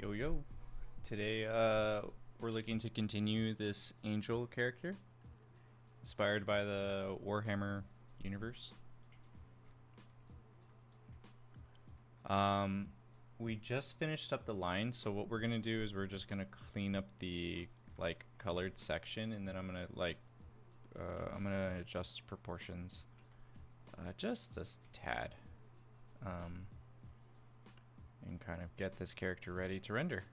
Yo yo. Today we're looking to continue this angel character inspired by the Warhammer universe. Um we just finished up the line, so what we're going to do is we're just going to clean up the colored section, and then I'm going to adjust proportions just a tad. And kind of get this character ready to render.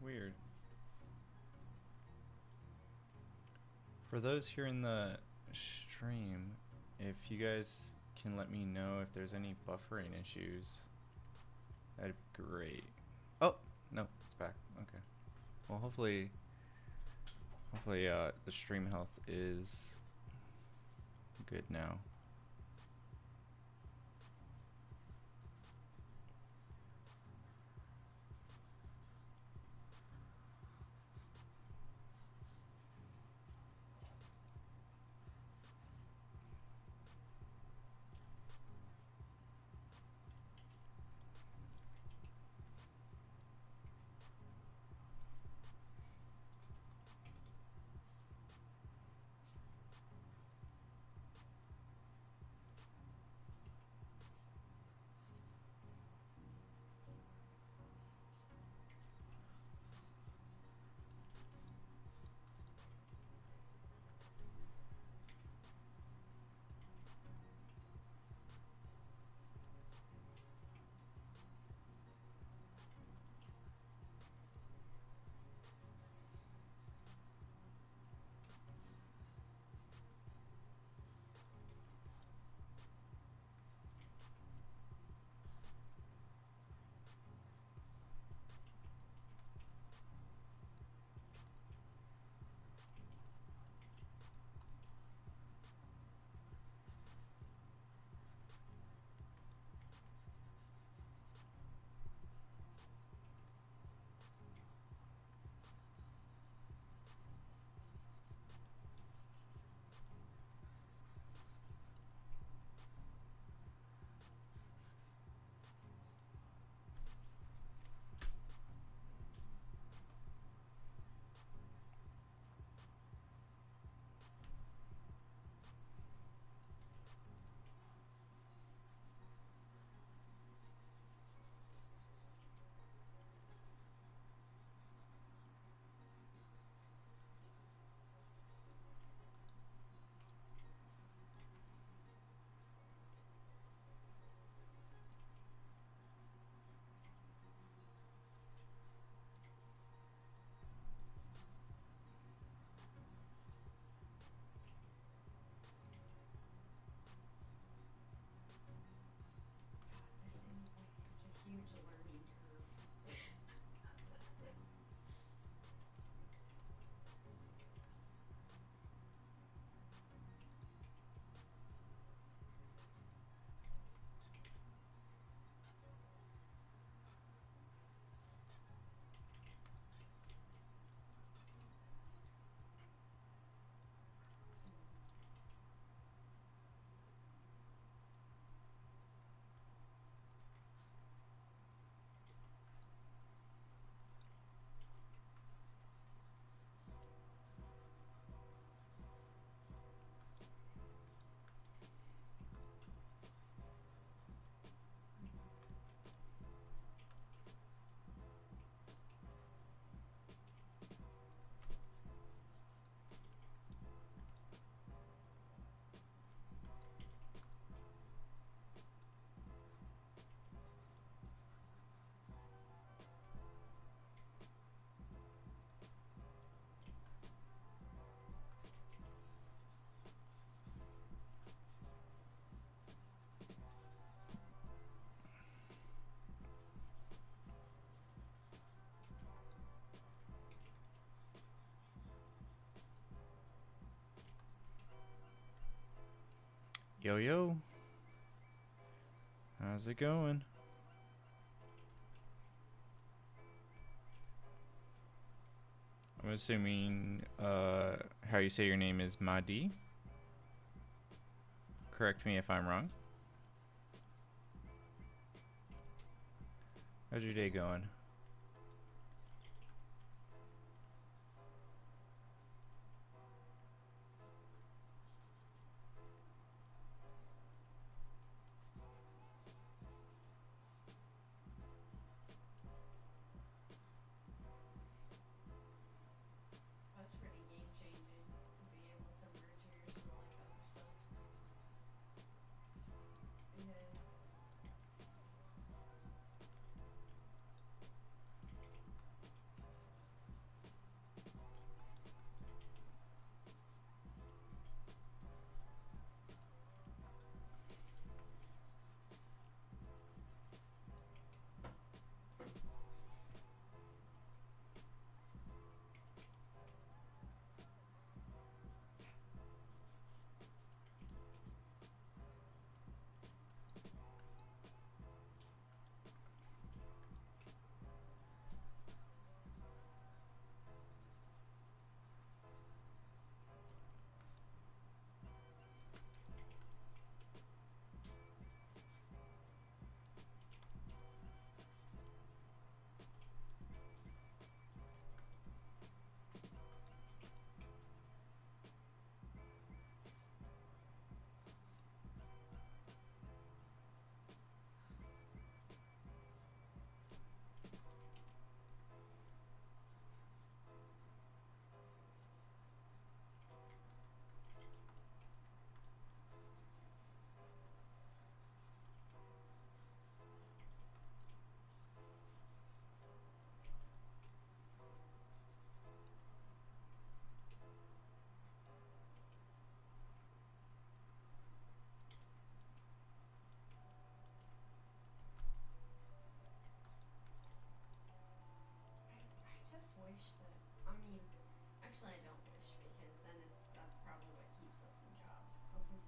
weird. For those here in the stream, if you guys can let me know if there's any buffering issues, that'd be great. Oh, no, it's back. Okay. Well, hopefully the stream health is good now. Yo, yo. How's it going? I'm assuming how you say your name is Mahdi. Correct me if I'm wrong. How's your day going? That's pretty game changing to be able to merge yours and like other stuff. Yeah.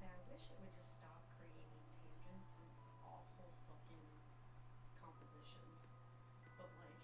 say I wish it would just stop creating tangents and awful fucking compositions. But like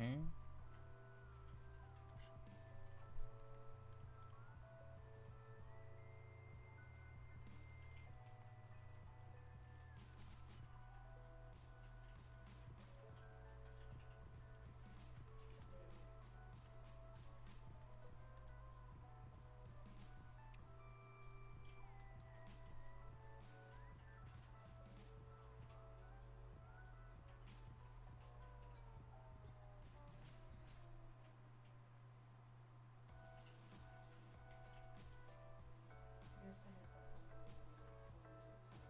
Okay. just a heads up, I'm only gonna be like 4 minutes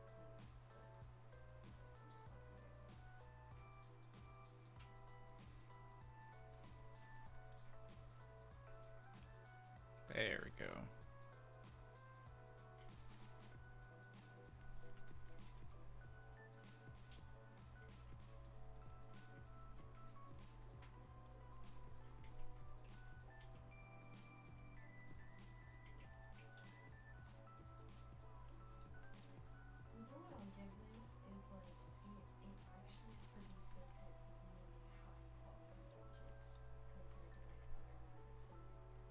so I can start cleaning, but I'm just letting you guys know. There we go. You know what I'll give this is like it actually produces like really high quality images compared to like other ones I've seen.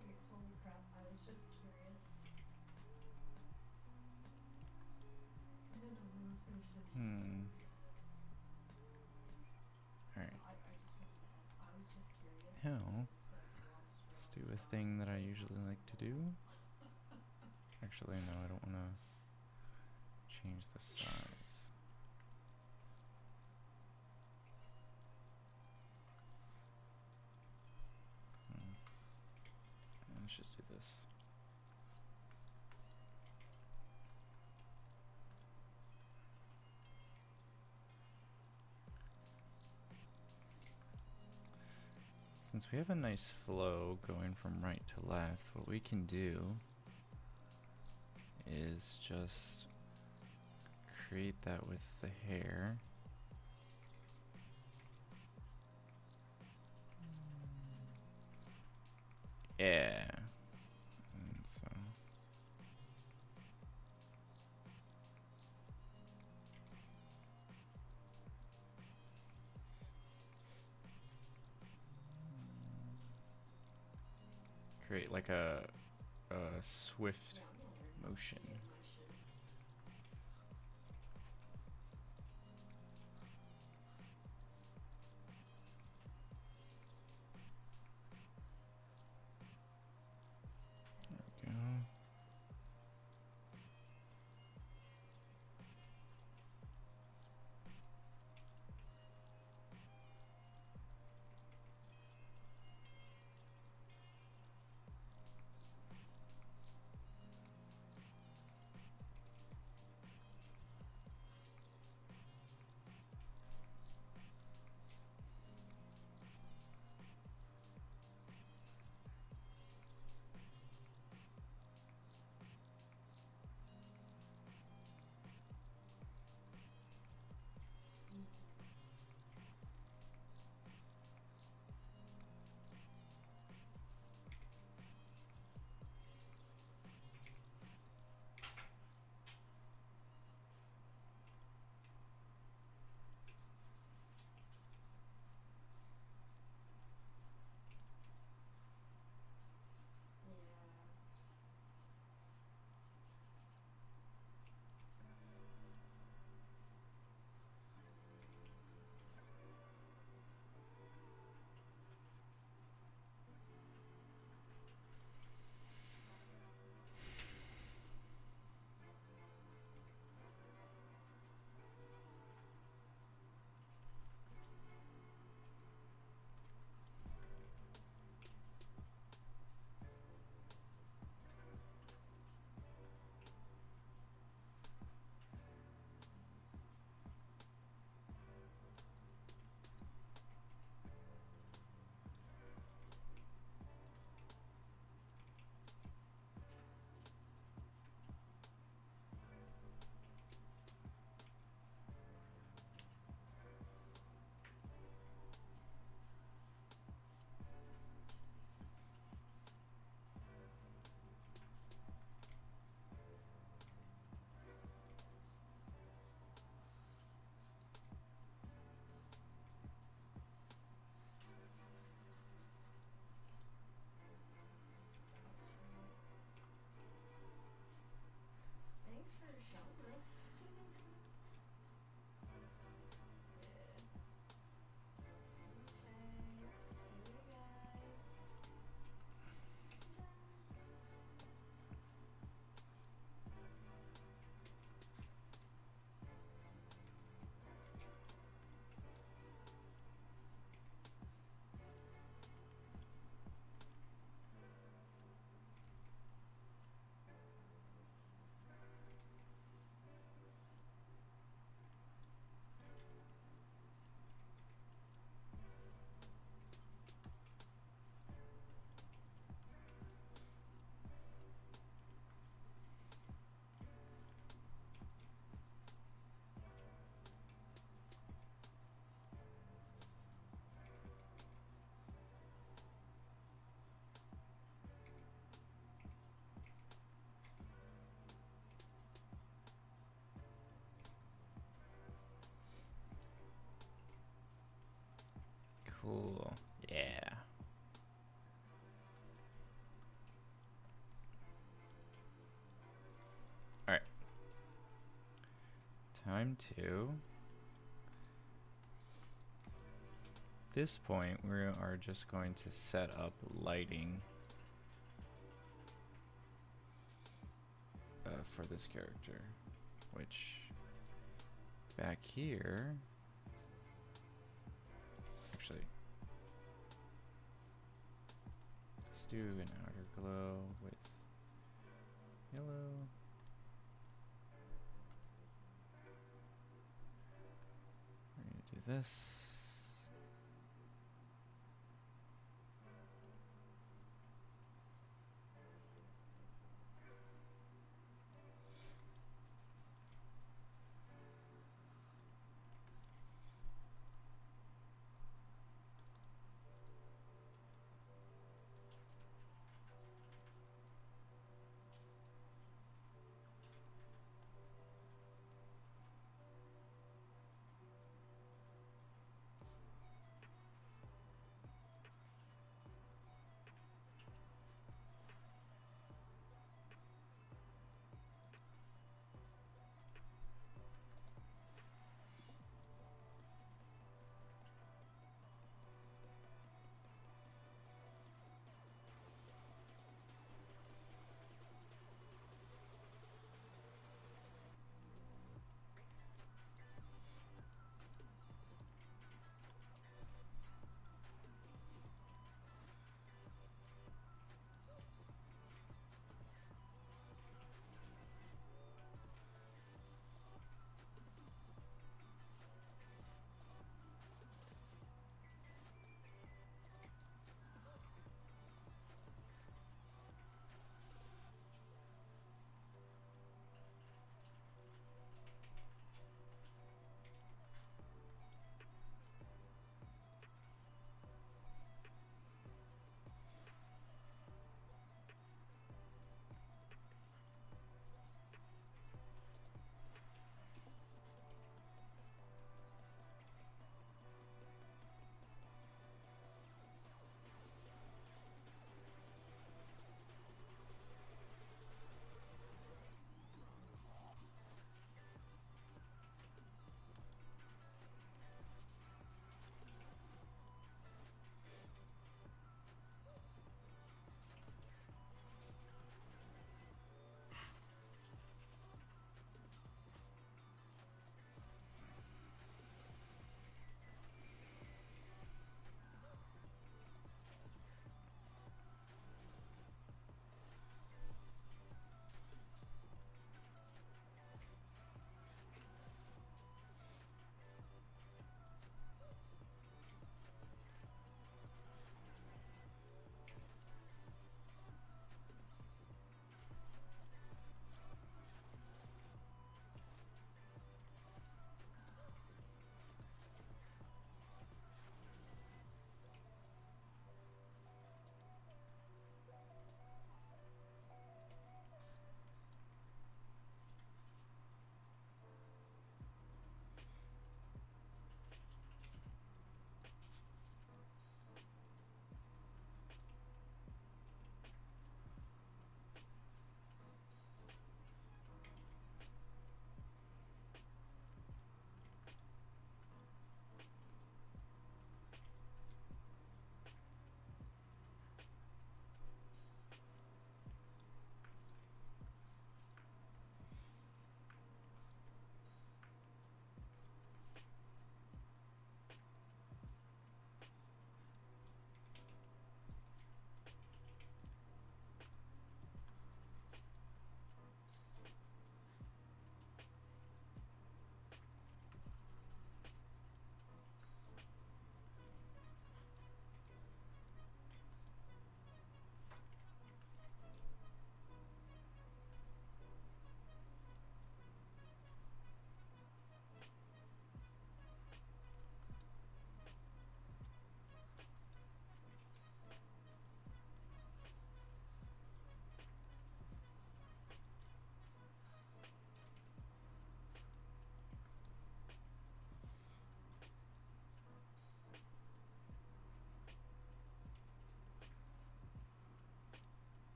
Wait, holy crap, I was just curious. No, we're finished finishing. Alright. I just wanted to add, I was just curious Now, if the lost let's room do a sound thing that I came usually out like to loud. do. Actually, no, I don't want to change the size. Let's just do this. Since we have a nice flow going from right to left, what we can do is just create that with the hair. Yeah. And so create like a swift motion. There we go. Thanks for showing us. Cool. Yeah. All right. Time to. At this point, we are just going to set up lighting. for this character, which back here, actually, let's do an outer glow with yellow. We're going to do this.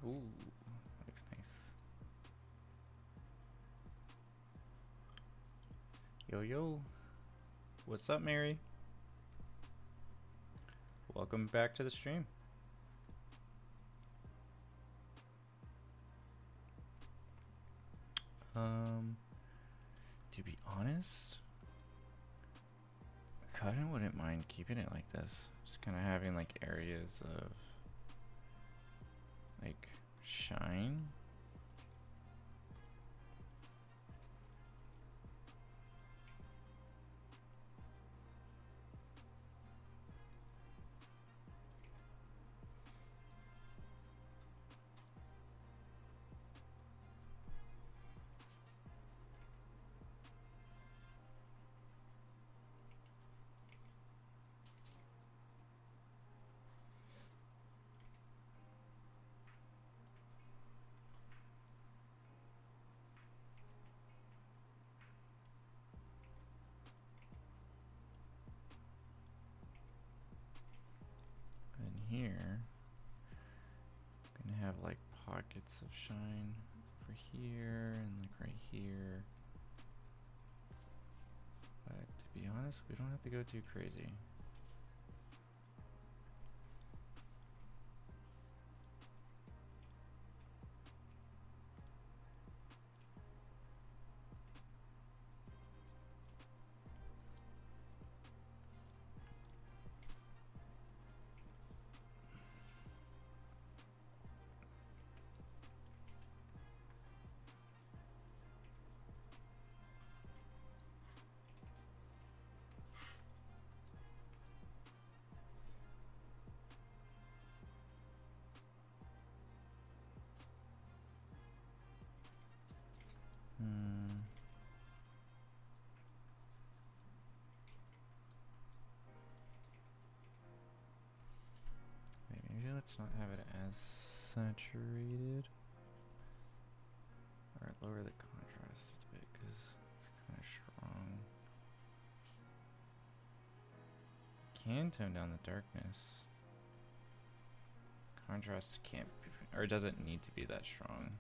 Ooh, looks nice. Yo, yo. What's up, Mary? Welcome back to the stream. To be honest, I kinda wouldn't mind keeping it like this. Just kind of having like areas of like shine. And here, I'm gonna have like pockets of shine for here and like right here. But to be honest, we don't have to go too crazy. Wait, maybe let's not have it as saturated. Or lower the contrast just a bit because it's kind of strong. Can tone down the darkness. Contrast can't be, or it doesn't need to be that strong.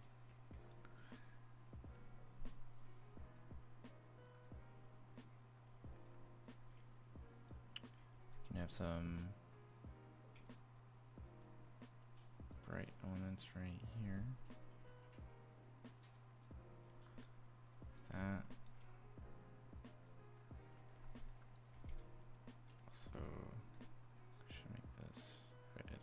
You can have some bright elements right here. That. So should make this red.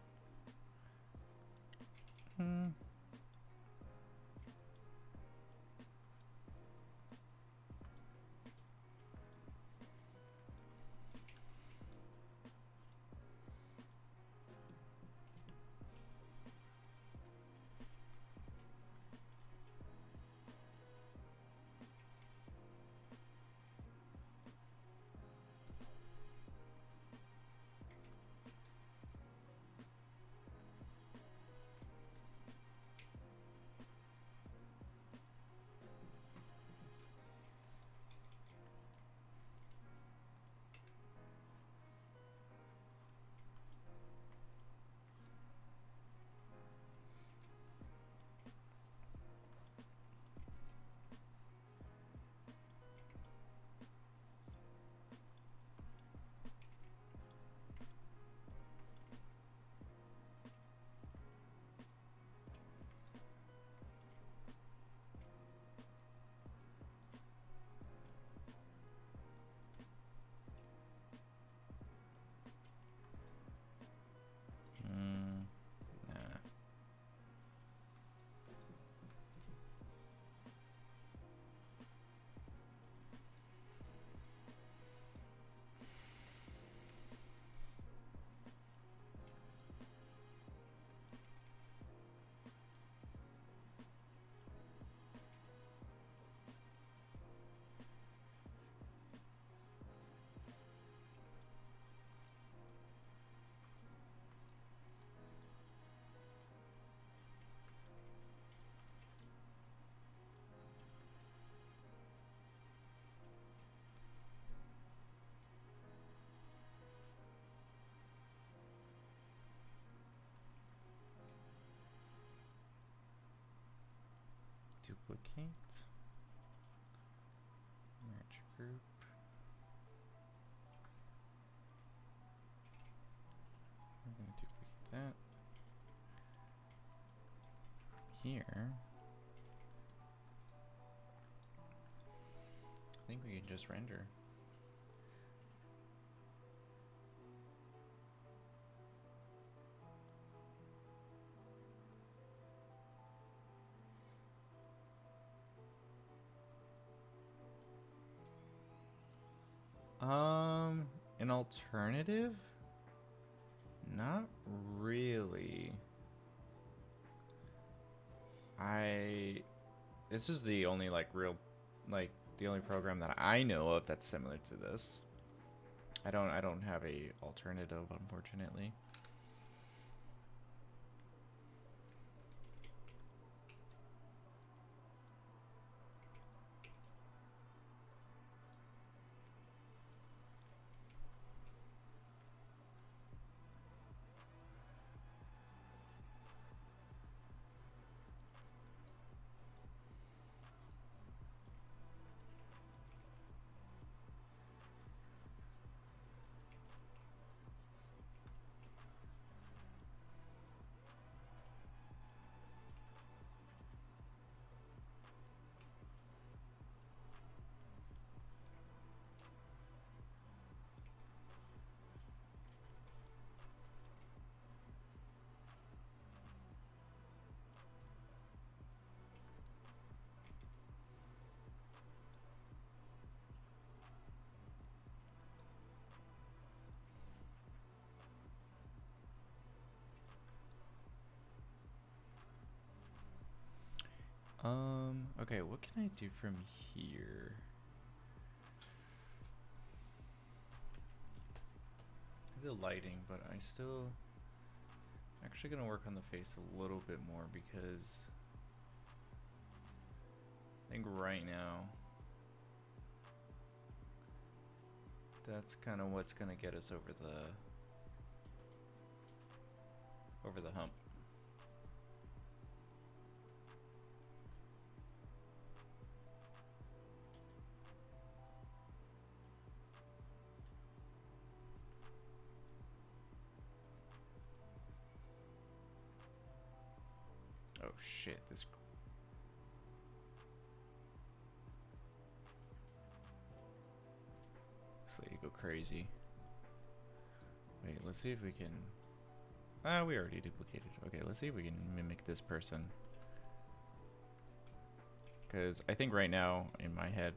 duplicate. Merge group. We're going to duplicate that. Here. I think we can just render. An alternative? Not really. This is the only like real, like the only program that I know of that's similar to this. I don't have a alternative, unfortunately. Okay, what can I do from here? The lighting, but I still actually gonna work on the face a little bit more because I think right now that's kind of what's gonna get us over the hump. Oh shit, this lady go crazy. Wait, let's see if we can. Ah, we already duplicated. Okay, let's see if we can mimic this person. Because I think right now, in my head,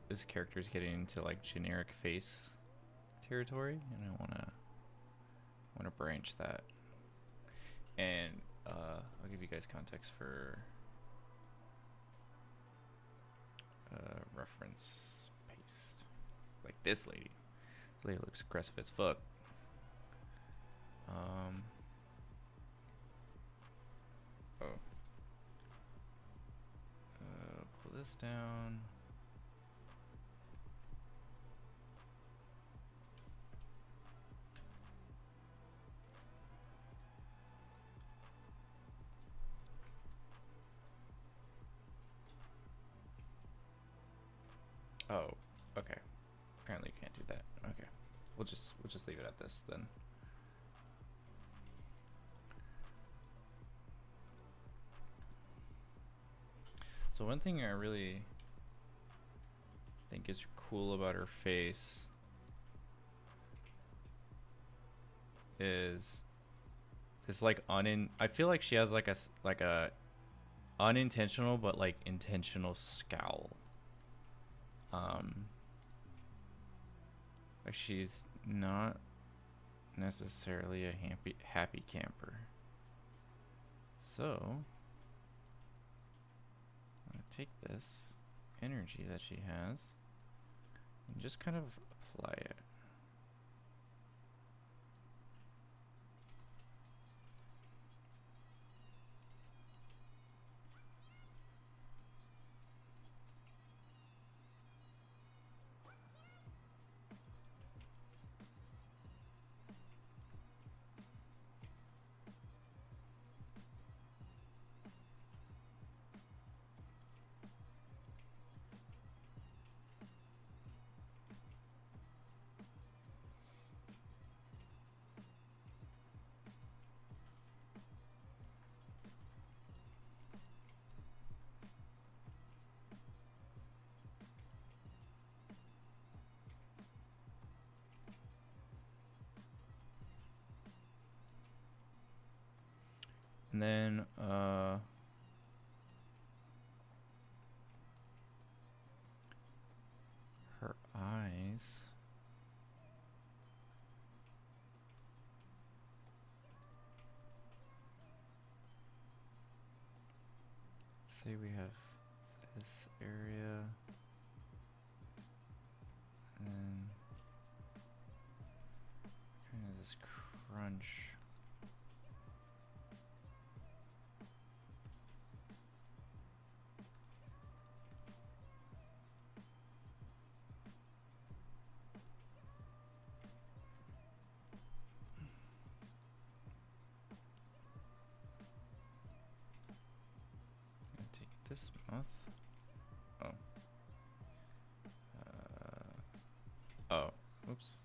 this character is getting into like generic face territory, and I wanna branch that. And I'll give you guys context for reference paste. Like this lady. This lady looks aggressive as fuck. Pull this down. Oh, okay. Apparently you can't do that. Okay. We'll just leave it at this then. So one thing I really think is cool about her face is this like I feel like she has like a unintentional but like intentional scowl. Like she's not necessarily a happy camper. So I'm gonna take this energy that she has and just kind of apply it. And then her eyes. Let's say we have this area. And then kind of this crunch. Gonna take this mouth. Oh. Oh. Oops.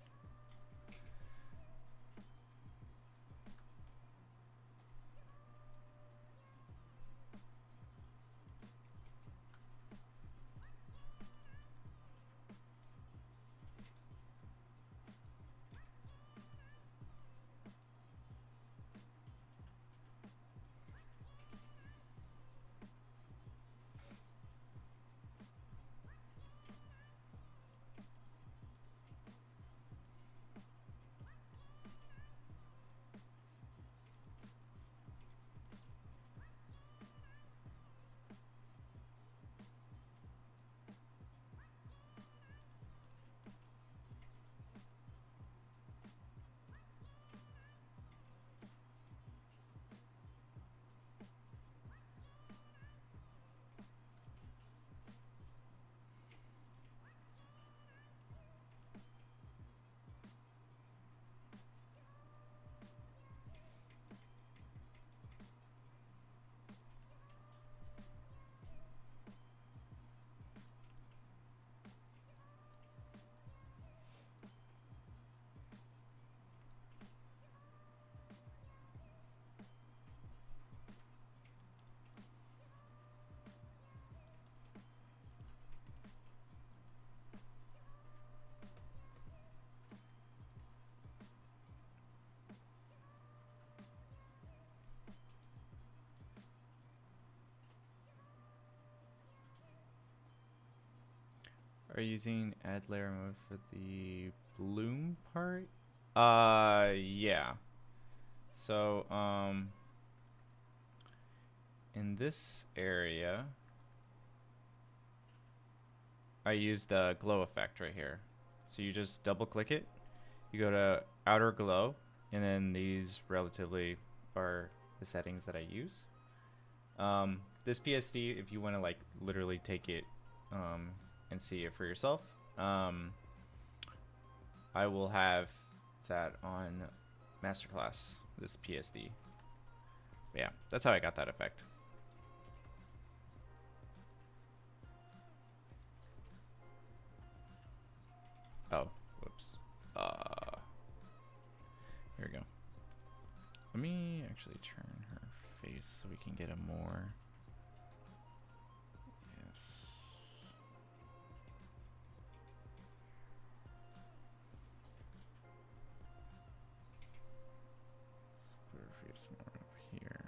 Are you using add layer mode for the bloom part? Yeah. So, in this area, I used a glow effect right here. So you just double click it, you go to outer glow, and then these relatively are the settings that I use. This PSD, if you want to like literally take it and see it for yourself, I will have that on Masterclass, this PSD. But yeah, that's how I got that effect. Oh, whoops. Here we go. Let me actually turn her face so we can get a more... Yes. Let's put her face more up here.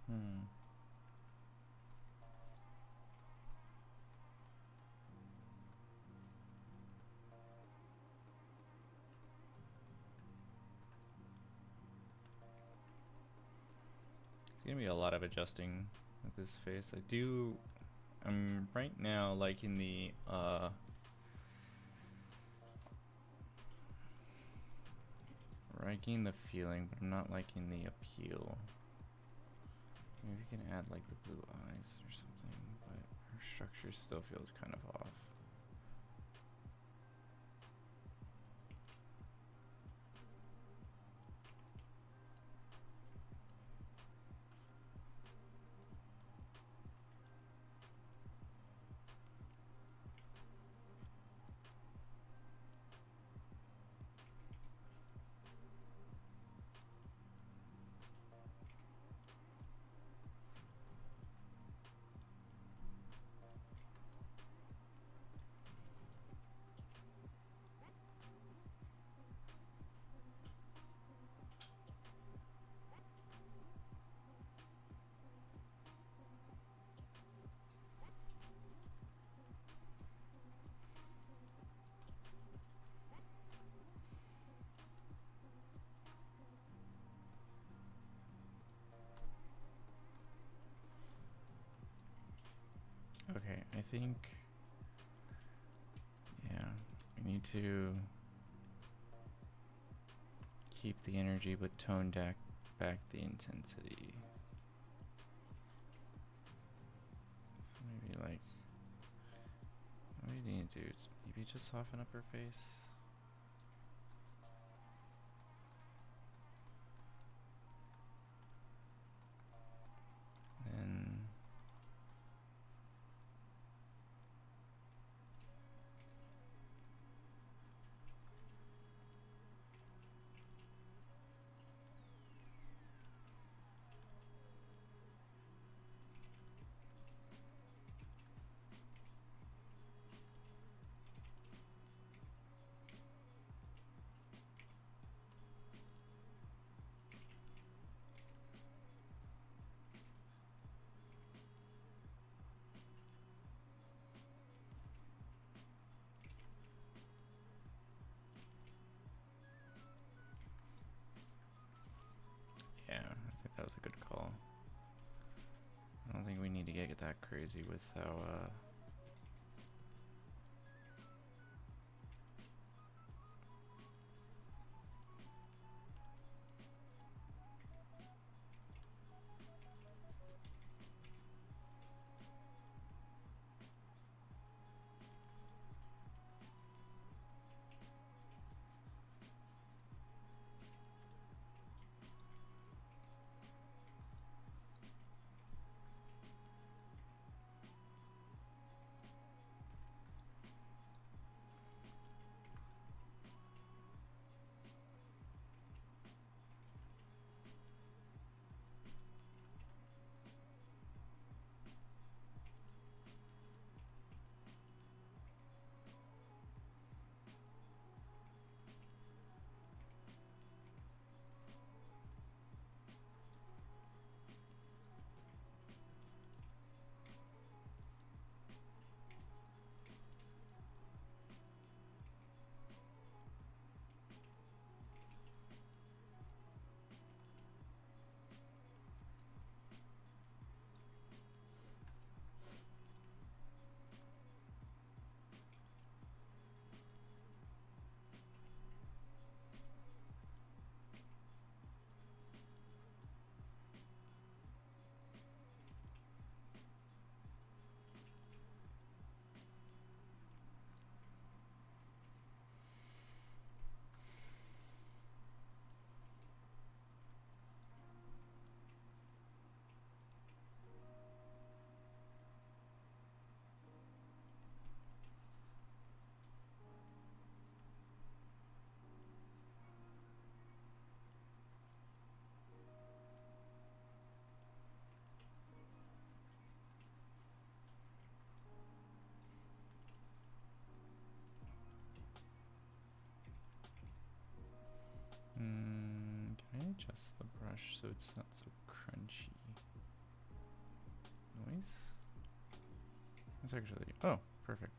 Hmm. It's gonna be a lot of adjusting with this face. I'm right now liking the feeling, but I'm not liking the appeal. Maybe we can add like the blue eyes or something, but her structure still feels kind of off. Okay, I think, yeah, we need to keep the energy but tone back the intensity. So maybe like, what do you need to do? Is maybe just soften up her face? Then yeah, I think that was a good call. I don't think we need to get that crazy with how can I adjust the brush so it's not so crunchy? That's actually, oh, perfect.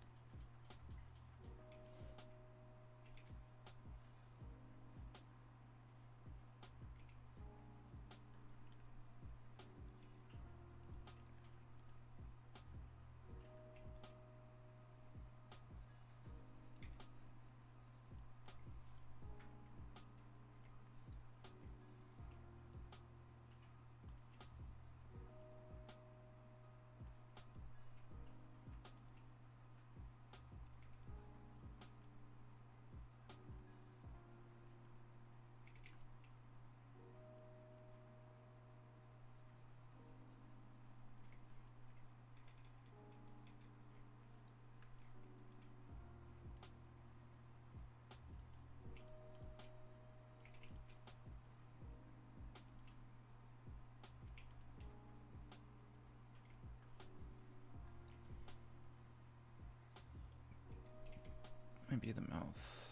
Might be the mouth.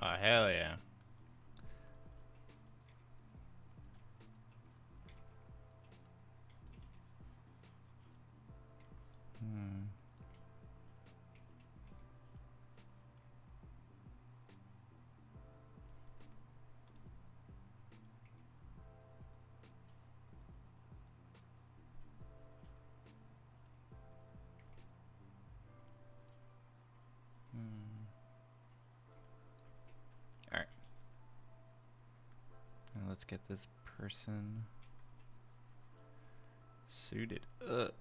Oh, hell yeah. Hmm. Hmm. All right. Now let's get this person suited up.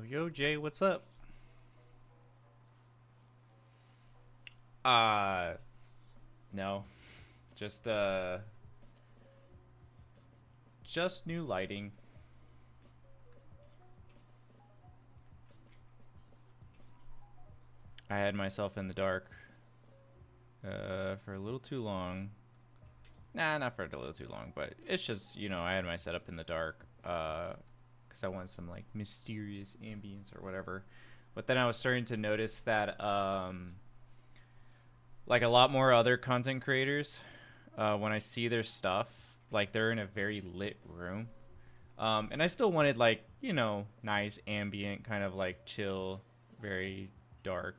Yo, Jay, what's up? No. Just just new lighting. I had myself in the dark for a little too long. Nah, not for a little too long, but it's just, I had my setup in the dark because I want some like mysterious ambience or whatever. But then I was starting to notice that like a lot more other content creators, when I see their stuff, like they're in a very lit room. And I still wanted like, nice ambient kind of like chill, very dark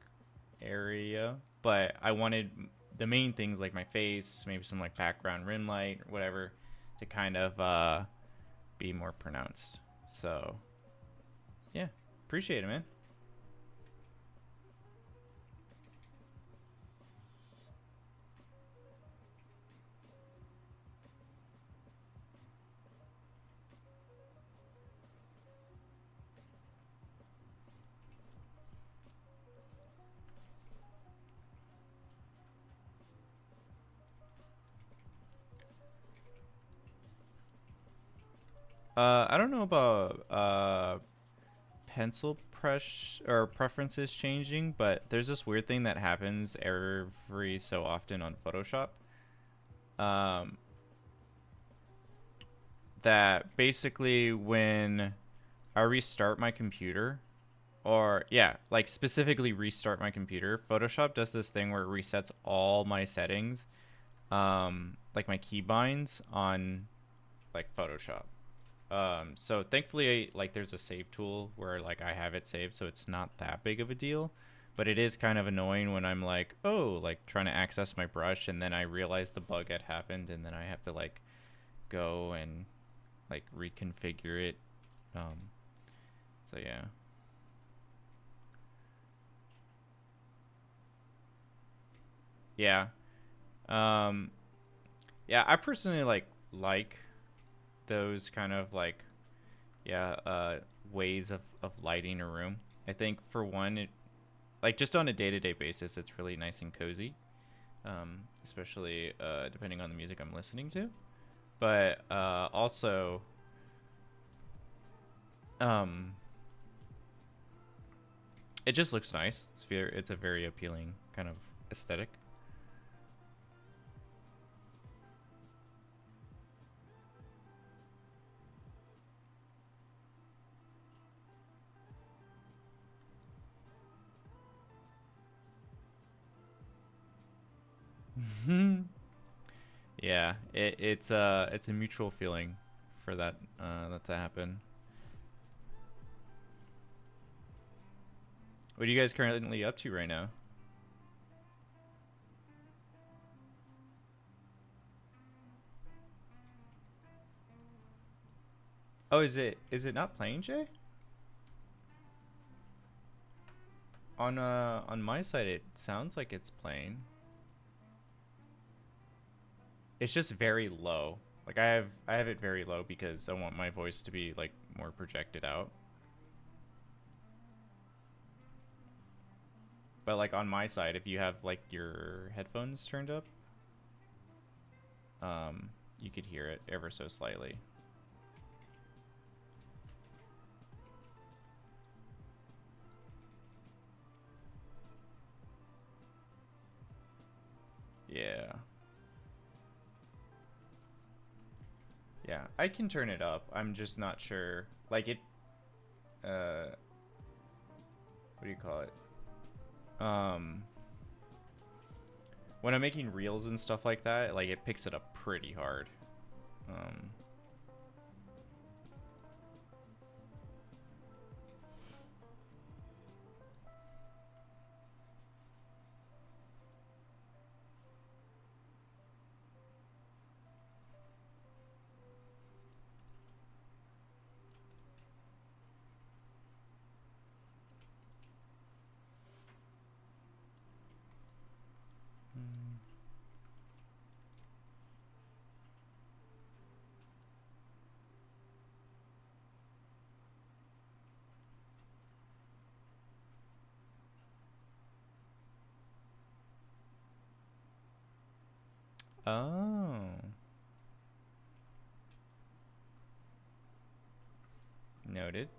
area. But I wanted the main things like my face, maybe some like background rim light or whatever to kind of be more pronounced. So yeah, appreciate it, man. I don't know about pencil press or preferences changing, but there's this weird thing that happens every so often on Photoshop. Um, that basically when I restart my computer, or yeah, like specifically restart my computer, Photoshop does this thing where it resets all my settings, like my keybinds on like Photoshop. So thankfully, like there's a save tool where like I have it saved, so it's not that big of a deal. But it is kind of annoying when I'm like, oh, like trying to access my brush, and then I realize the bug had happened, and then I have to like go and like reconfigure it. Um, so yeah. Yeah. Um, yeah, I personally like those kind of like yeah, ways of lighting a room. I think for one, it like just on a day-to-day basis, it's really nice and cozy. Especially depending on the music I'm listening to. But also, um, it just looks nice. It's a very appealing kind of aesthetic. Yeah, it's a mutual feeling for that to happen. What are you guys currently up to right now? Oh, is it not playing, Jay? On my side, it sounds like it's playing. It's just very low. Like I have it very low because I want my voice to be like more projected out. But like on my side, if you have like your headphones turned up, you could hear it ever so slightly. Yeah. Yeah, I can turn it up. I'm just not sure. Like it what do you call it? Um when I'm making reels and stuff like that, like it picks it up pretty hard. Um Oh. Noted.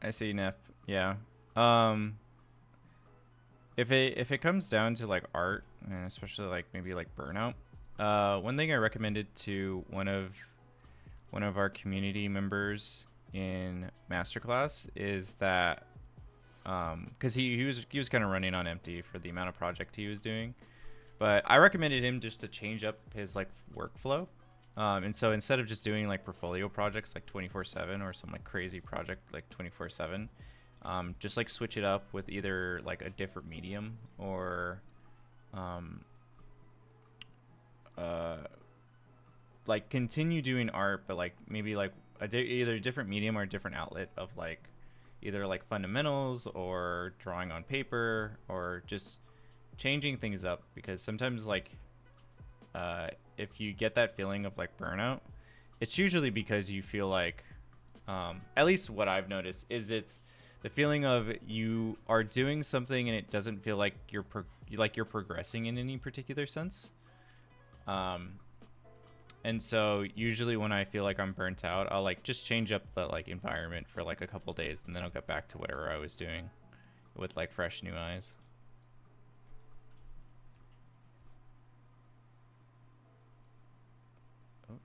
I see, Nep. Yeah. Um, if it comes down to like art, and especially like maybe like burnout, one thing I recommended to one of our community members in masterclass is that because he was kind of running on empty for the amount of project he was doing, but I recommended him just to change up his like workflow. And so instead of just doing like portfolio projects like 24/7 or some like crazy project like 24/7, just like switch it up with either like a different medium or um, uh, like continue doing art, but like maybe like either a different medium or a different outlet of like either like fundamentals or drawing on paper or just changing things up, because sometimes like if you get that feeling of like burnout, it's usually because you feel like at least what I've noticed is it's the feeling of you are doing something and it doesn't feel like you're progressing in any particular sense. um, and so usually when I feel like I'm burnt out, I'll like just change up the like environment for like a couple days, and then I'll get back to whatever I was doing with like fresh new eyes. Oh.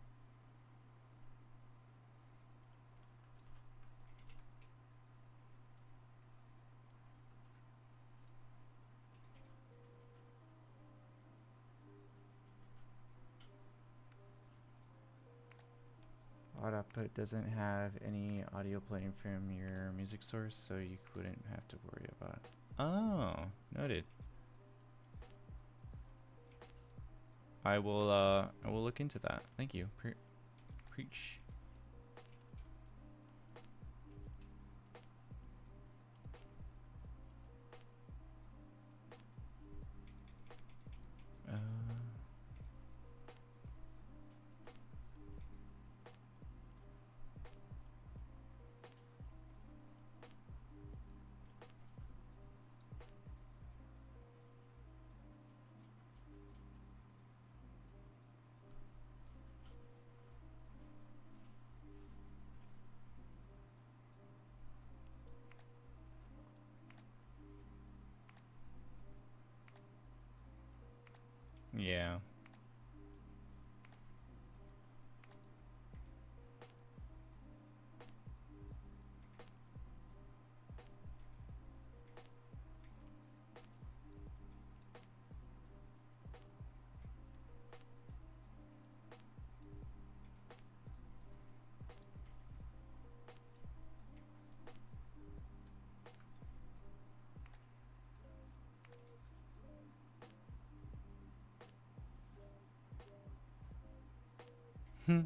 Odd output doesn't have any audio playing from your music source, so you wouldn't have to worry about it. Oh, noted. I will look into that. Thank you. Preach. Uh, yeah. Hmm.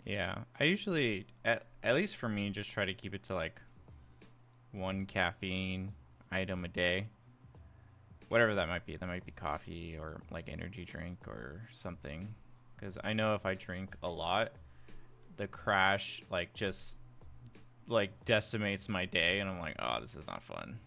Yeah. I usually, at least for me, just try to keep it to like one caffeine item a day. Whatever that might be. That might be coffee or like energy drink or something. Because I know if I drink a lot, the crash like just like decimates my day, and I'm like, oh, this is not fun.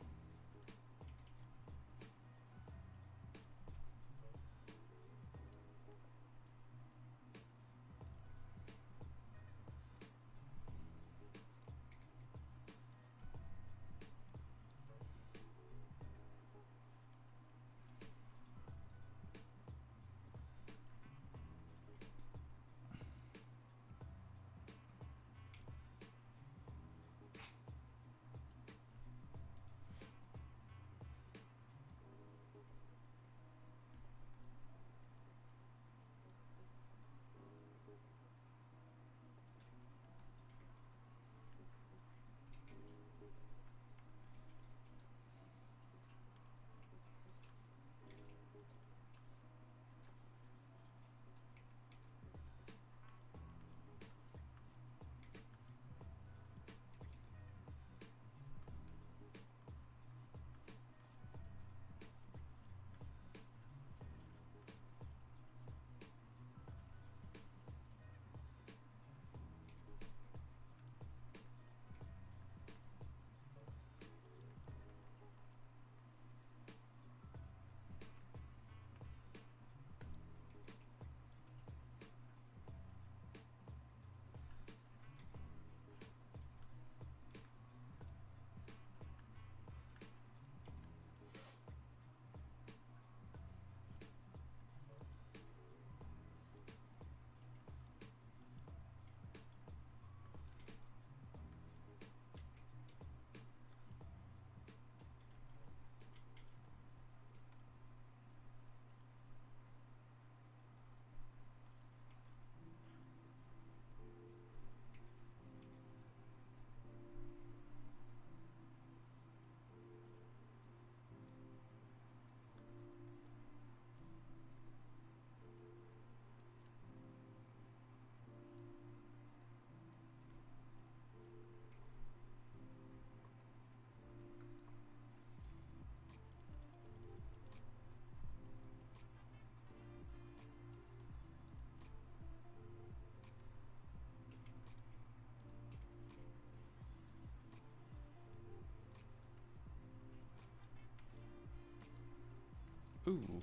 Ooh,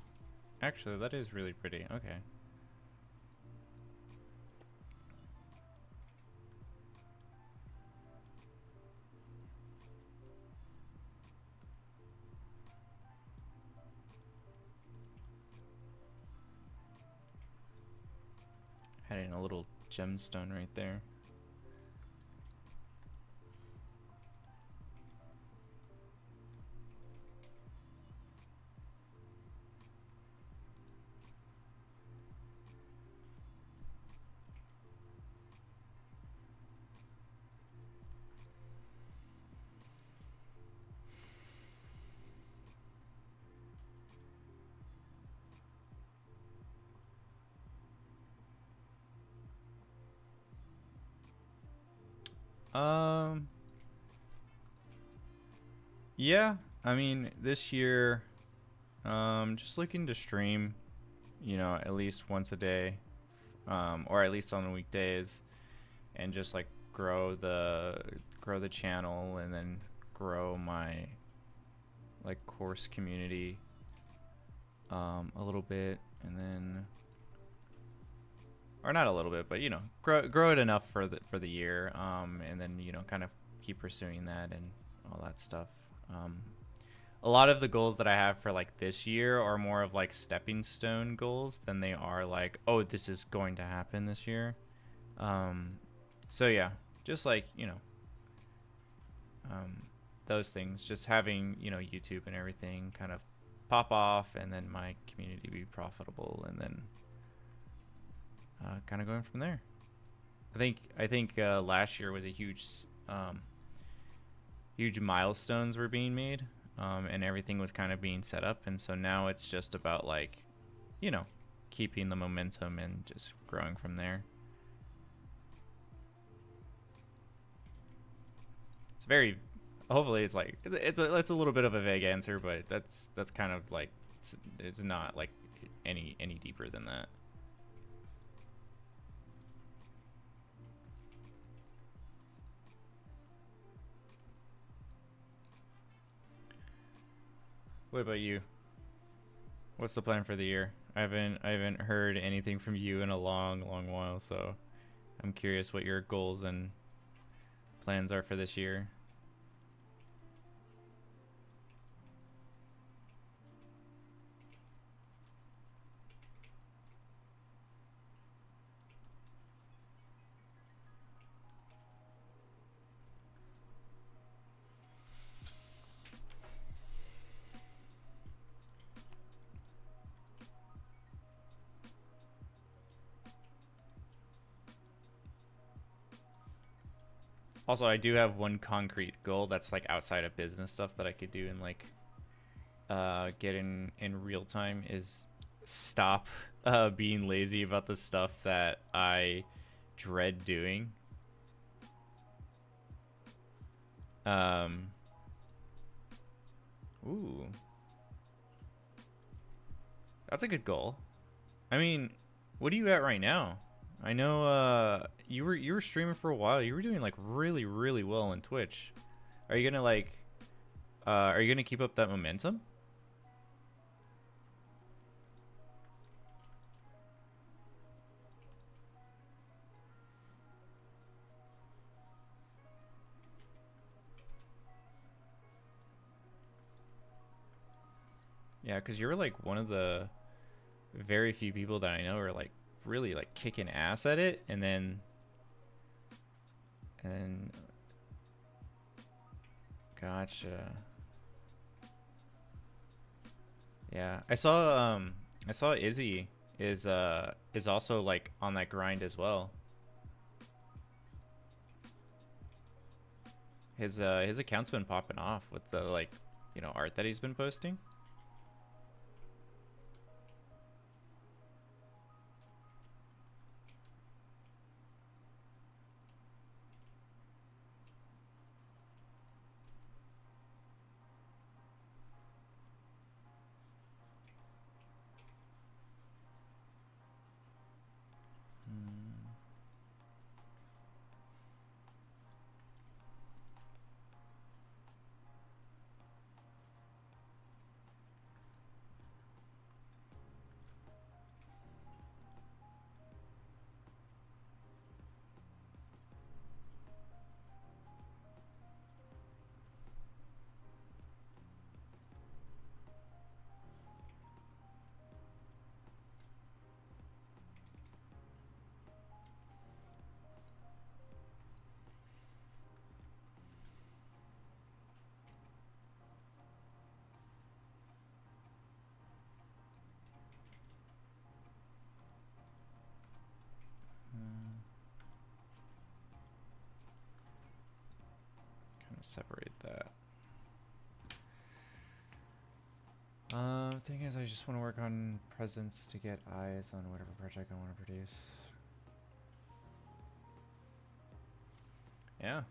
actually, that is really pretty. Okay. Adding a little gemstone right there. Um, yeah, I mean, this year, just looking to stream, you know, at least once a day, or at least on the weekdays, and just like grow the channel, and then grow my like course community, a little bit, and then, or not a little bit, but you know, grow it enough for the year, and then you know, kind of keep pursuing that and all that stuff. Um, a lot of the goals that I have for like this year are more of like stepping stone goals than they are like, oh, this is going to happen this year. Um, so yeah, just like, you know, um, those things, just having, you know, YouTube and everything kind of pop off, and then my community be profitable, and then kind of going from there. I think last year was a huge milestones were being made, and everything was kind of being set up, and so now it's just about like, you know, keeping the momentum and just growing from there. It's very, hopefully it's like it's a little bit of a vague answer, but that's kind of like it's not like any deeper than that. What about you? What's the plan for the year? I haven't heard anything from you in a long while, so I'm curious what your goals and plans are for this year. Also, I do have one concrete goal that's like outside of business stuff that I could do and like get in real time, is stop being lazy about the stuff that I dread doing. Um, ooh, that's a good goal. I mean, what are you at right now? I know you were streaming for a while. You were doing like really well on Twitch. Are you gonna like are you gonna keep up that momentum? Yeah, because you're like one of the very few people that I know are like really like kicking ass at it, and gotcha. Yeah, I saw Izzy is also like on that grind as well. His account's been popping off with the like, you know, art that he's been posting. Hmm. separate that. Thing is, I just want to work on presence to get eyes on whatever project I want to produce. Yeah.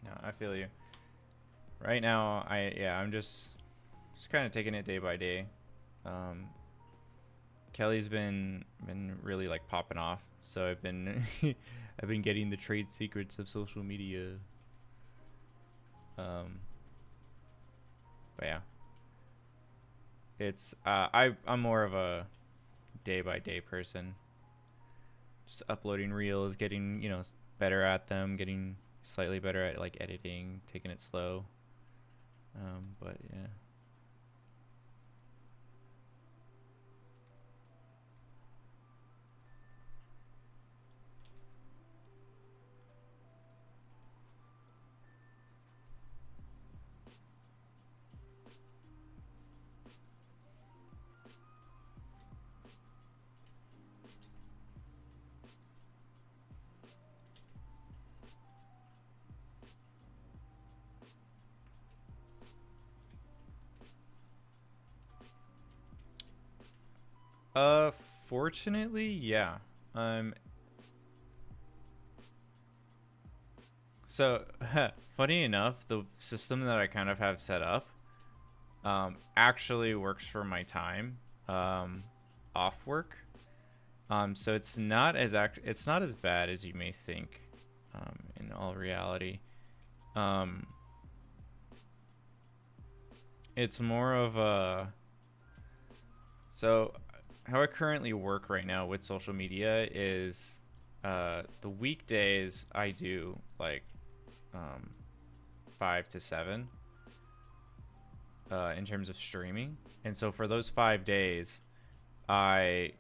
No, I feel you. Right now, I'm just kind of taking it day by day. Kelly's been really like popping off, so I've been I've been getting the trade secrets of social media. But yeah, it's I'm more of a day by day person. Just uploading reels, getting better at them, getting slightly better at like editing, taking it slow. But yeah. Fortunately, yeah. So funny enough, the system that I kind of have set up, actually works for my time, off work. So it's not as bad as you may think, in all reality. It's more of a, so how I currently work right now with social media is, the weekdays I do like 5 to 7 in terms of streaming, and so for those 5 days I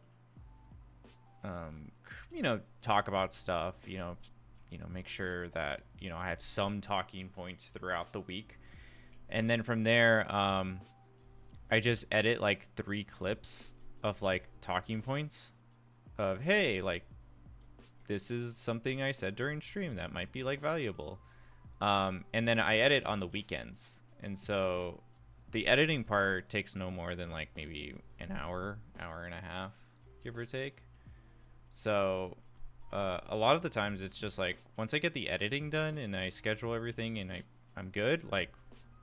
talk about stuff, make sure that I have some talking points throughout the week, and then from there I just edit like 3 clips of like talking points of, hey, like this is something I said during stream that might be like valuable. And then I edit on the weekends. And so the editing part takes no more than like maybe an hour and a half, give or take. So a lot of the times it's just like, once I get the editing done and I schedule everything and I'm good, like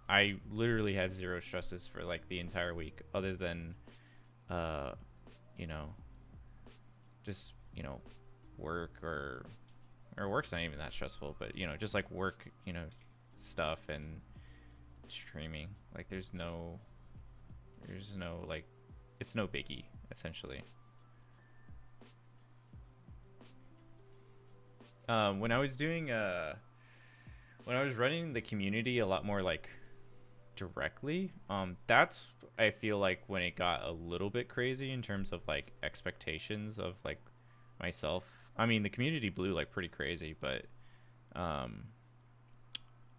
I literally have zero stresses for like the entire week, other than just work, or work's not even that stressful, but just like work, stuff and streaming. Like there's no like, it's no biggie essentially. When I was doing when I was running the community a lot more like directly, that's, I feel like, when it got a little bit crazy in terms of like expectations of like myself. I mean, the community blew like pretty crazy, but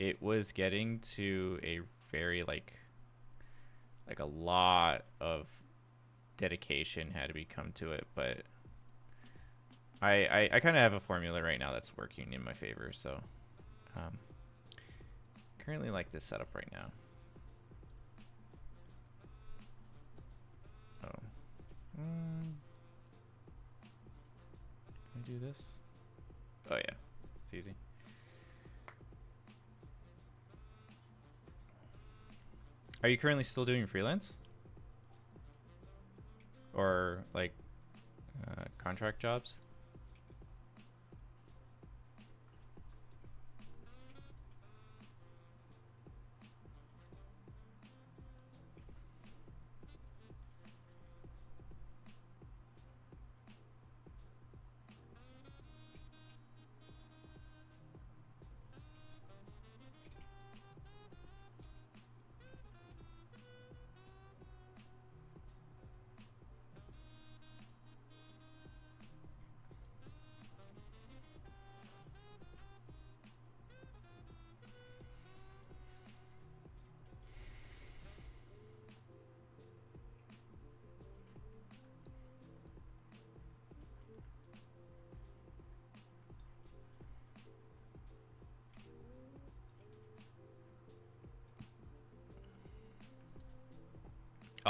it was getting to a very like a lot of dedication had to become to it. But I kind of have a formula right now that's working in my favor, so currently like this setup right now. Oh, can I do this? Oh yeah, it's easy. Are you currently still doing freelance? Or like contract jobs?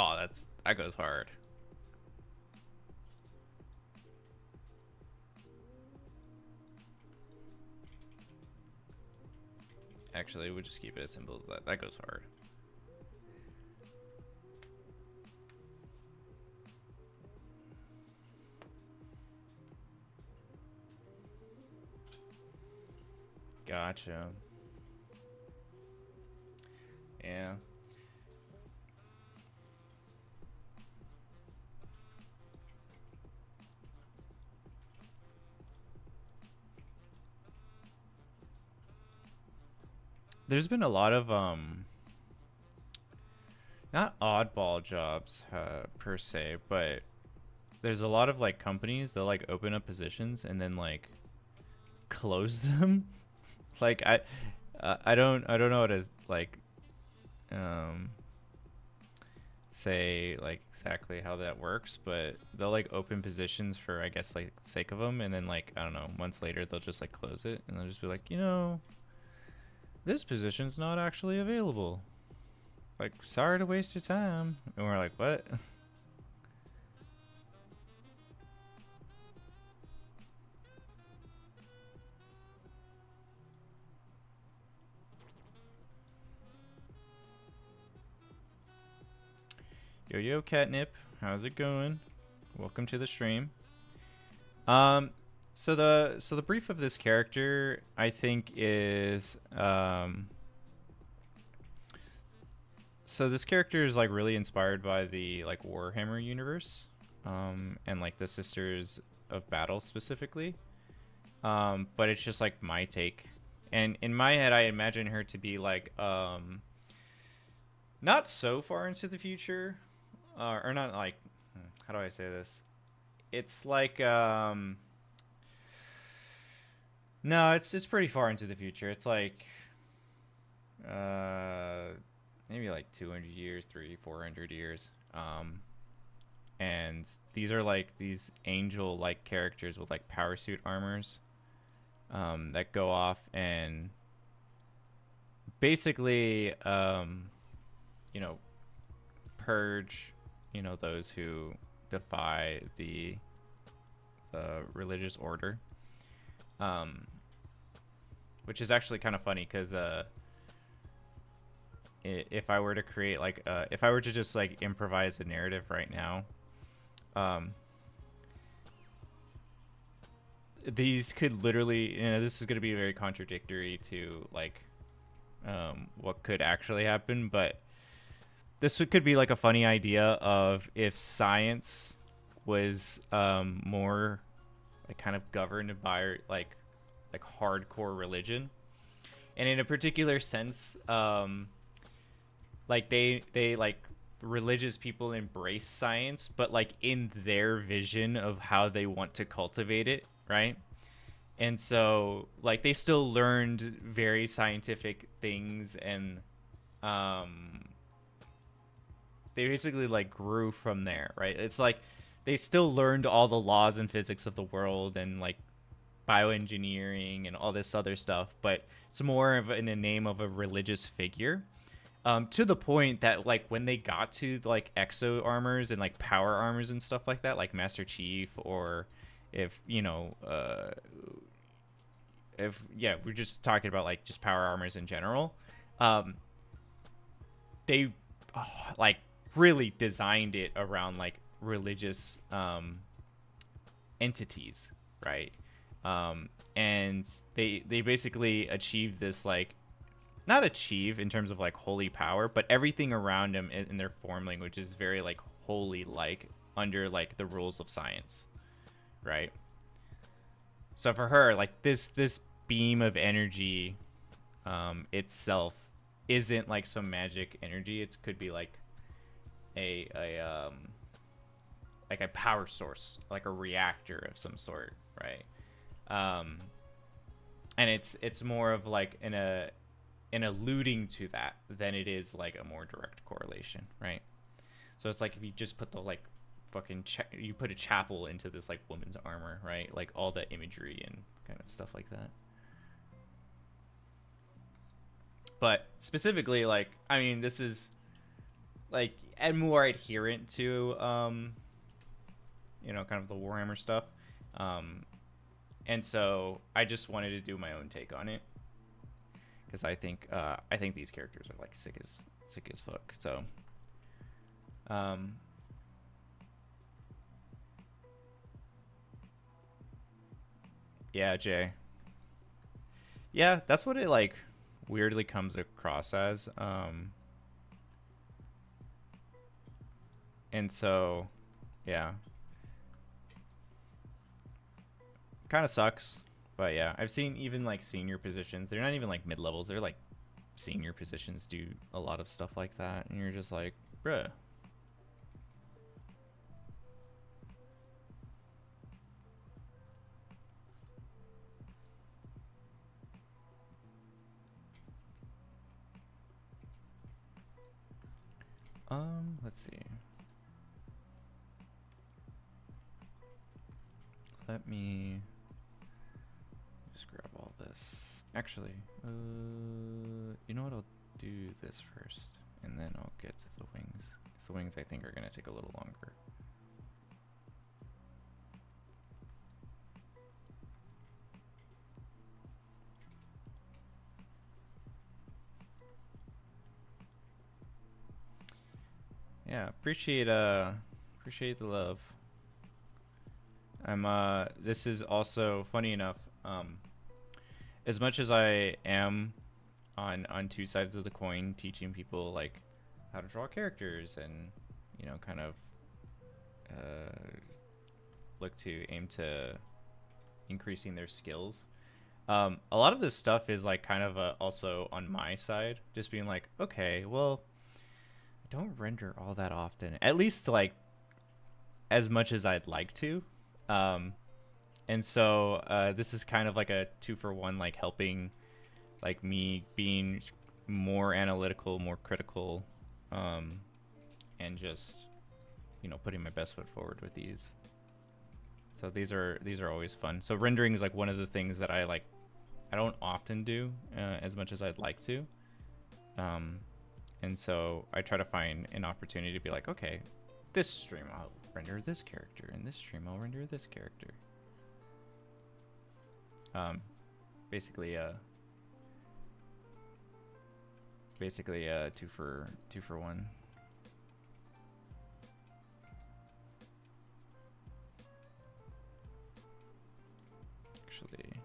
Oh, that goes hard. Actually, we'll just keep it as simple as that. That goes hard. Gotcha. Yeah. There's been a lot of not oddball jobs per se, but there's a lot of like companies that like open up positions and then like close them. Like I don't know what is like um say like exactly how that works, but they'll like open positions for I guess like sake of them, and then like I don't know, months later they'll just like close it and they'll just be like, you know, this position's not actually available. Like, sorry to waste your time. And we're like, what? Yo yo catnip, how's it going? Welcome to the stream. Um so the brief of this character I think is so this character is like really inspired by the like Warhammer universe, and like the Sisters of Battle specifically. But it's just like my take. And in my head I imagine her to be like not so far into the future, or not like, how do I say this? It's like no, it's pretty far into the future. It's like uh maybe like 200 years, 400 years. And these are like these angel like characters with like power suit armors that go off and basically you know, purge, you know, those who defy the religious order, which is actually kind of funny because if I were to create like if I were to just like improvise a narrative right now, these could literally, you know, this is going to be very contradictory to like what could actually happen, but this could be like a funny idea of if science was more like kind of governed by like hardcore religion, and in a particular sense, like they like religious people embrace science, but like in their vision of how they want to cultivate it, right? And so like they still learned very scientific things, and um they basically like grew from there, right? It's like they still learned all the laws and physics of the world and like bioengineering and all this other stuff, but it's more of in the name of a religious figure. To the point that like when they got to like exo armors and like power armors and stuff like that, like Master Chief, or if you know, if yeah, we're just talking about like just power armors in general, they like really designed it around like religious entities, right? And they basically achieved this like, not achieve in terms of like holy power, but everything around them in their form language is very like holy, like under like the rules of science, right? So for her, like this beam of energy itself isn't like some magic energy. It could be like a like a power source, like a reactor of some sort, right? And it's more of like an alluding to that than it is like a more direct correlation, right? So it's like if you just put the like fucking you put a chapel into this like woman's armor, right? Like all the imagery and kind of stuff like that. But specifically, like, I mean, this is like and more adherent to you know, kind of the Warhammer stuff. Um, and so I just wanted to do my own take on it because I think these characters are like sick as fuck. So um, yeah, Jay. Yeah, that's what it like weirdly comes across as. And so yeah, kind of sucks. But yeah, I've seen even like senior positions. They're not even like mid levels. They're like senior positions do a lot of stuff like that, and you're just like, bruh. Let's see. Let me just grab all this. Actually, you know what? I'll do this first, and then I'll get to the wings. The wings I think are gonna take a little longer. Yeah, appreciate the love. This is also funny enough, as much as I am on two sides of the coin teaching people like how to draw characters and you know kind of look to aim to increasing their skills. A lot of this stuff is like kind of also on my side, just being like, okay, well, I don't render all that often, at least like as much as I'd like to. Um, and so this is kind of like a 2-for-1, like helping like me being more analytical, more critical, and just you know putting my best foot forward with these. So these are always fun. So rendering is like one of the things that I don't often do as much as I'd like to. And so I try to find an opportunity to be like, okay, this stream I'll render this character, and this stream I'll render this character. Basically, two for one. Actually.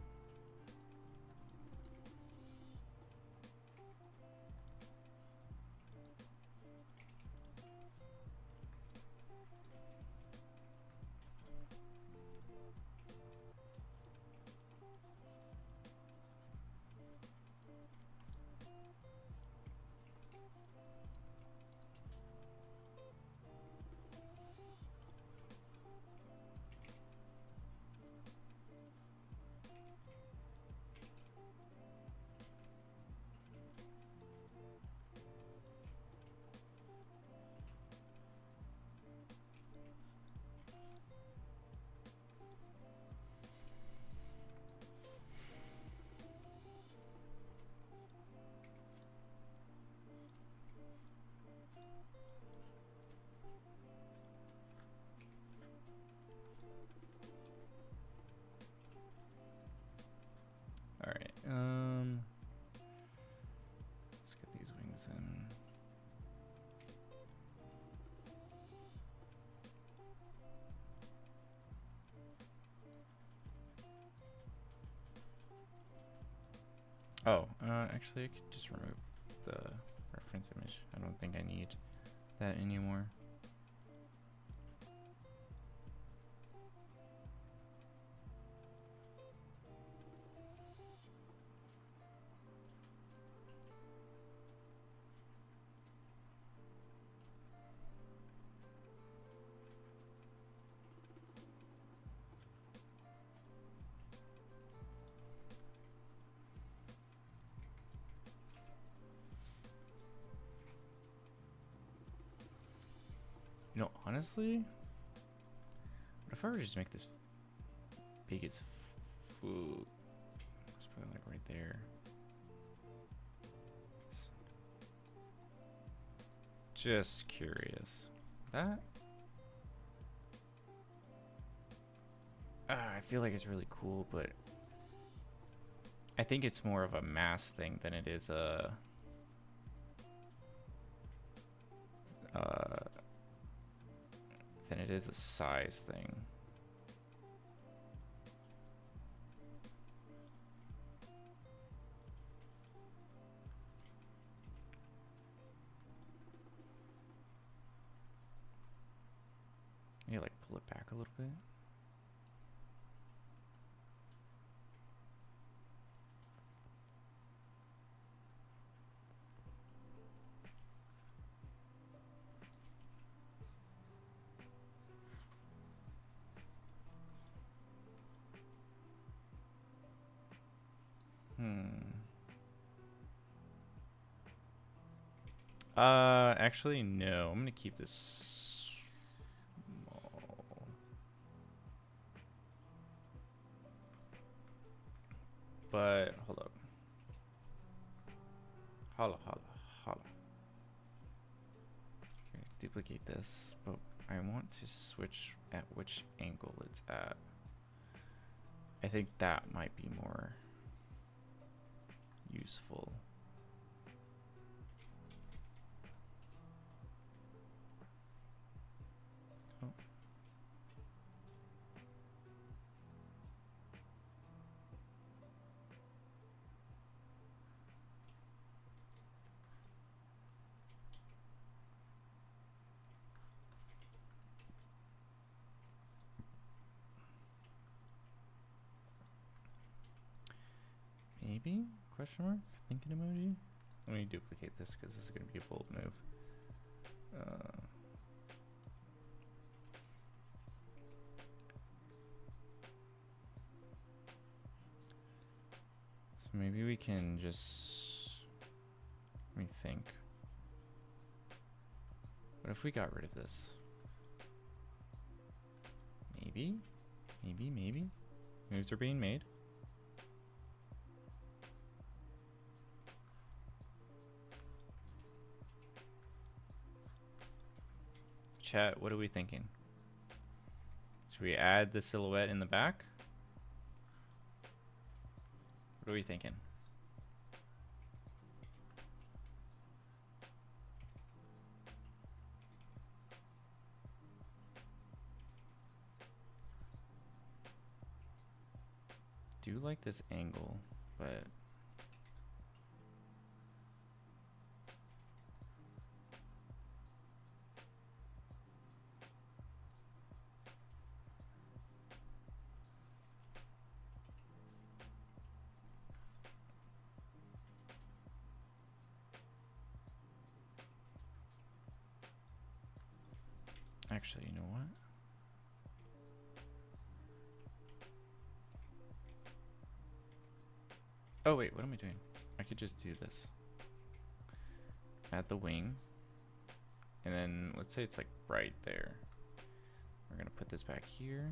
All right. Let's get these wings in. Oh, actually, I could just remove the reference image. I don't think I need that anymore. You know, honestly, what if I were to just make this big as food? Let's put it like right there. Just curious. That? I feel like it's really cool, but I think it's more of a mass thing than it is a size thing. You like pull it back a little bit. Actually, no. I'm gonna keep this small. But hold up. Holla, holla, holla. I'm gonna duplicate this, but I want to switch at which angle it's at. I think that might be more useful. Oh. Maybe? Question mark? Thinking emoji? Let me duplicate this because this is going to be a bold move. So maybe we can just... Let me think. What if we got rid of this? Maybe? Maybe? Moves are being made. Chat, what are we thinking? Should we add the silhouette in the back? What are we thinking? Do like this angle, but actually, you know what? Oh wait, what am I doing? I could just do this. Add the wing. And then let's say it's like right there. We're gonna put this back here.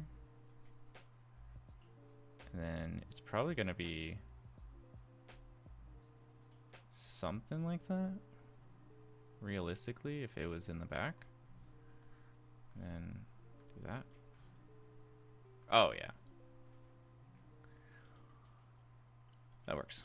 And then it's probably gonna be something like that. Realistically, if it was in the back. And then do that. Oh yeah. That works.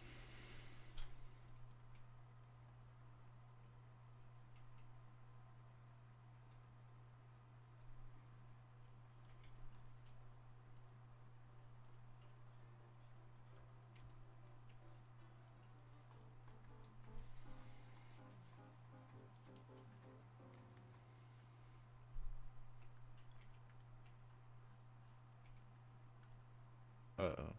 Uh-oh.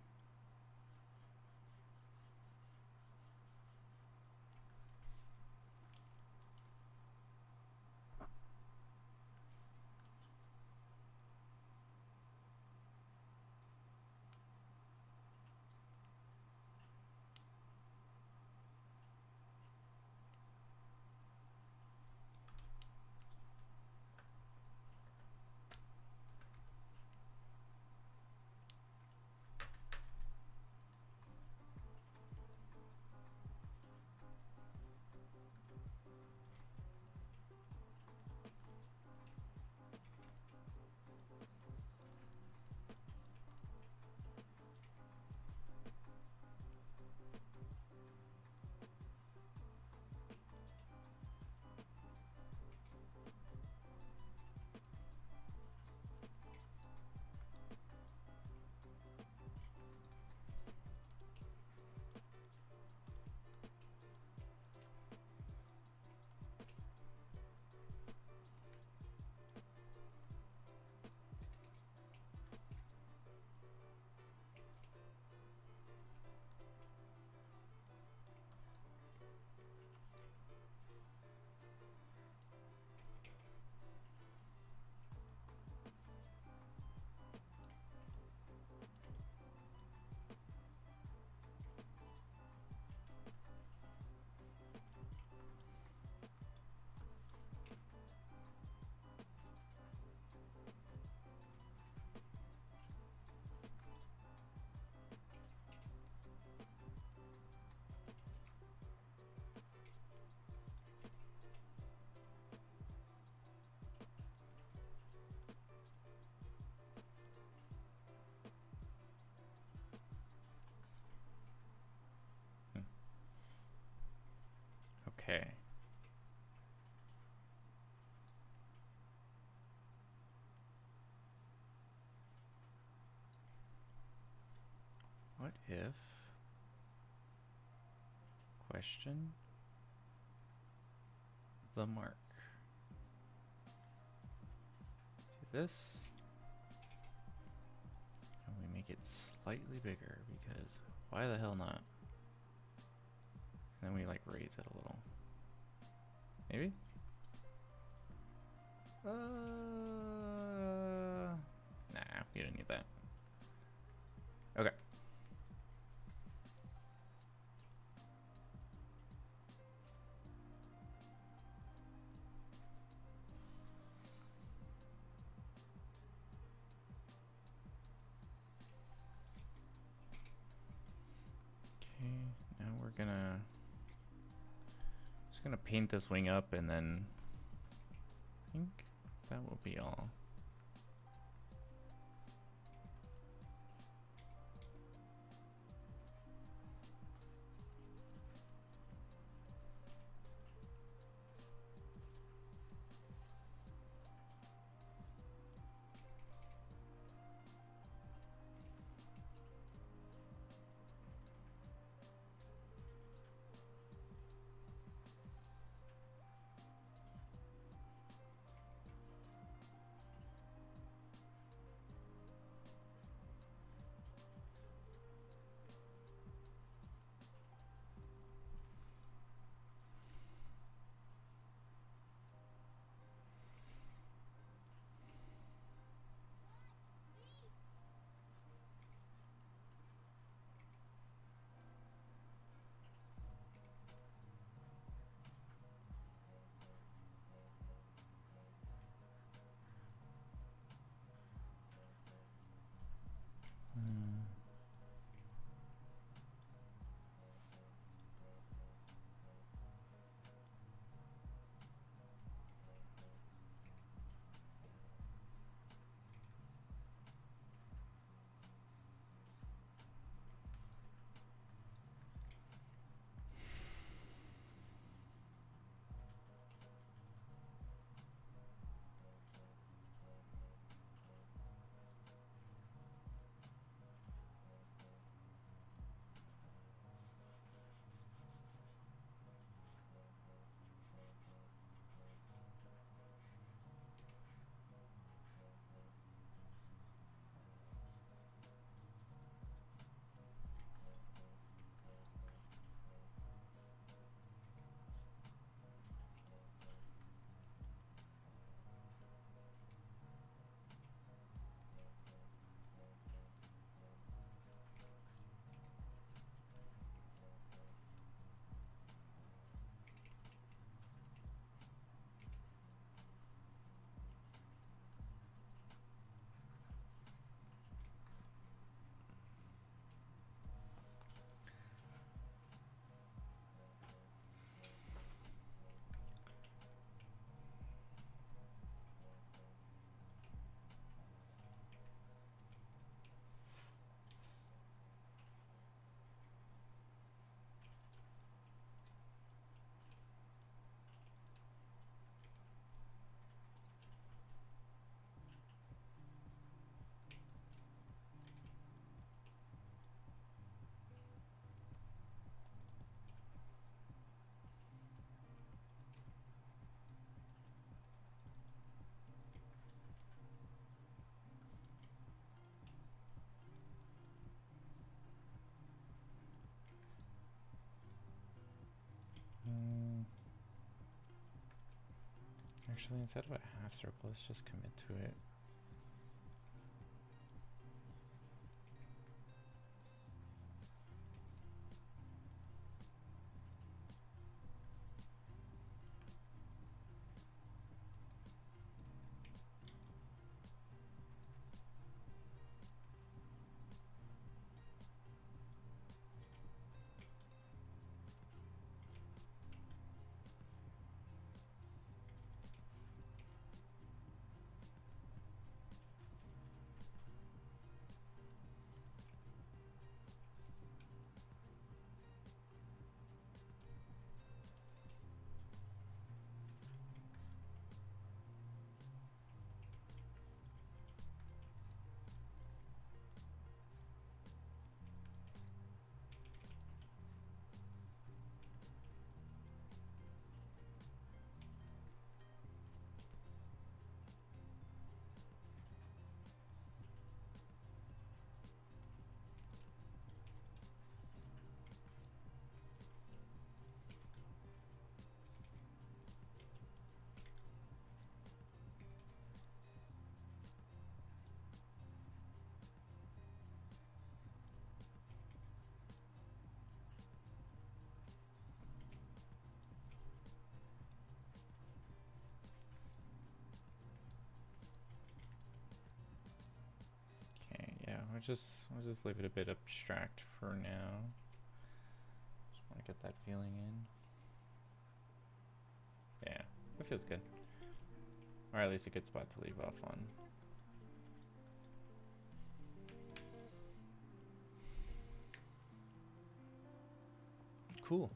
What if question the mark? Do this. And we make it slightly bigger because why the hell not? And then we like raise it a little. Maybe? Nah, we don't need that. Okay. Okay, now we're gonna just gonna paint this wing up, and then I think that will be all. Actually, instead of a half circle, let's just commit to it. I'll just leave it a bit abstract for now. Just want to get that feeling in. Yeah, it feels good. Or at least a good spot to leave off on. Cool.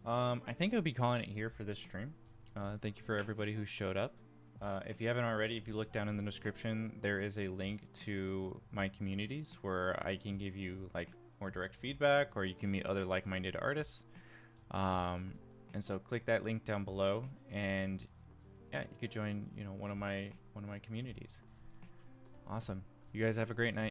I think I'll be calling it here for this stream. Thank you for everybody who showed up. If you haven't already, if you look down in the description, there is a link to my communities where I can give you like more direct feedback, or you can meet other like-minded artists. And so click that link down below, and yeah, you could join, you know, one of my communities. Awesome. You guys have a great night.